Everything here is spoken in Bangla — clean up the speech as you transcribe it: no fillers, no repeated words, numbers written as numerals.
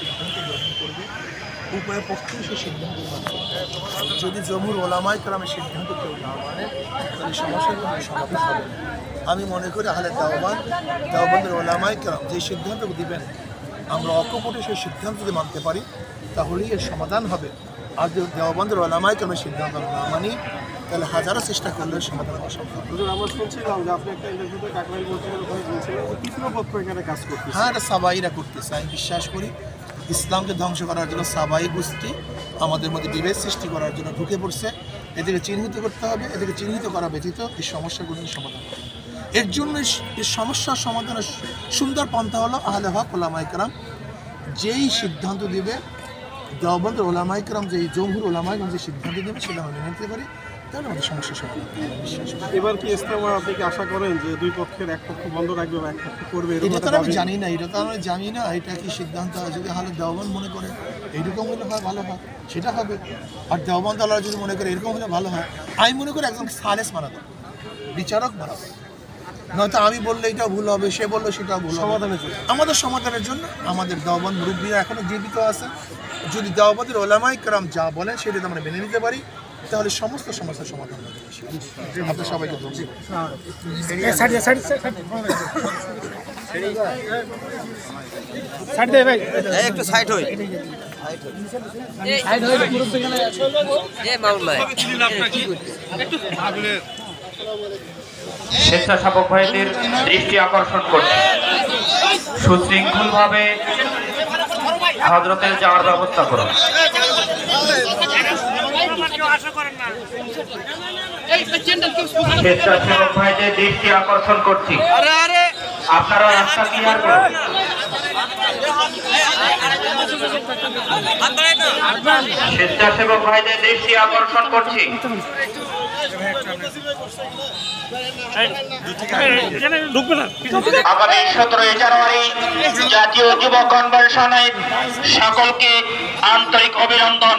সিদ্ধান্ত গ্রহণ করবে, উভয় পক্ষেই সেই সিদ্ধান্ত মানবে। যদি জমহুর ওলামায়ে কেরামের সিদ্ধান্ত কেউ না মানে, তাহলে সমস্যাগুলো সমাধান হবে না। আমি মনে করি আহলে দেওবন্দের ওলামায়ে কেরাম যে সিদ্ধান্ত দিবেন, আমরা অকপটে সেই সিদ্ধান্ত যদি মানতে পারি তাহলেই এর সমাধান হবে। আর যদি দেওবন্দের ওলামায়ে কেরামের সিদ্ধান্ত না মানি, তাহলে হাজারো চেষ্টা করলে সমাধান হওয়া সম্ভব। আমরা শুনছিলাম যে আপনি একটা ইন্টারভিউতে কাকরাইল বলছিলেন, ওখানে বলছিলেন যে কৃষ্ণপক্ষ এখানে কাজ করতেছে। হ্যাঁ, এটা সাবাইরা করতেছে। আমি বিশ্বাস করি ইসলামকে ধ্বংস করার জন্য সাবাই গোষ্ঠী আমাদের মধ্যে বিভেদ সৃষ্টি করার জন্য ঢুকে পড়ছে। এদেরকে চিহ্নিত করতে হবে, এদেরকে চিহ্নিত করা ব্যতীত এই সমস্যাগুলো সমাধান হবে। এর জন্য এই সমস্যার সমাধানের সুন্দর পন্থা হলো আহলে হক ওলামায়ে কেরাম যেই সিদ্ধান্ত দেবে, দেওবন্দের ওলামায়ে কেরাম যেই জমহুর ওলামায়ে কেরাম যে সিদ্ধান্ত দেবে সেটা আমরা মেনে নিতে পারি, তাহলে আমাদের সমস্যার সমাধান হবে। বিশ্বাস করি। এবার কি ইজতেমা আপনি কি আশা করেন যে দুই পক্ষের এক পক্ষ বন্ধ রাখবে বা এক পক্ষ করবে? এটা তো আমি জানি না, এটা কি সিদ্ধান্ত হয়। যদি আহলে দেওবন্দ মনে করে এইরকম হলে হয়, ভালো হয়, সেটা হবে। আর দেওবন্দ আল্লাহ যদি মনে করে এরকম হলে ভালো হয়, আমি মনে করি একজন সালেস বানাবো, বিচারক বানাবো। নয়তো আমি বললে এটা ভুল হবে, সে বললো সেটা ভুল হবে। আমাদের সমাধানের জন্য আমাদের দেওবন্দ মুরব্বীরা এখনো জীবিত আছে। যদি দেওবন্দের ওলামায়ে কেরাম যা বলেন সেটা আমরা মেনে নিতে পারি, তাহলে সমস্ত সমস্যার সমাধান হবে। আপনাদের সবাইকে একটু সাইড হই। স্বেচ্ছাসেবক ভাইদের দৃষ্টি আকর্ষণ করছে, সুশৃঙ্খলভাবে হযরতের যাওয়ার ব্যবস্থা করুন। স্বেচ্ছাসেবক ভাইদের দৃষ্টি আকর্ষণ করছি, আপনারা রাস্তা ক্লিয়ার করুন। স্বেচ্ছাসেবক ভাইদের দৃষ্টি আকর্ষণ করছি। আগামী 17 জানুয়ারি জাতীয় যুব কনভেনশনে সকলকে আন্তরিক অভিনন্দন।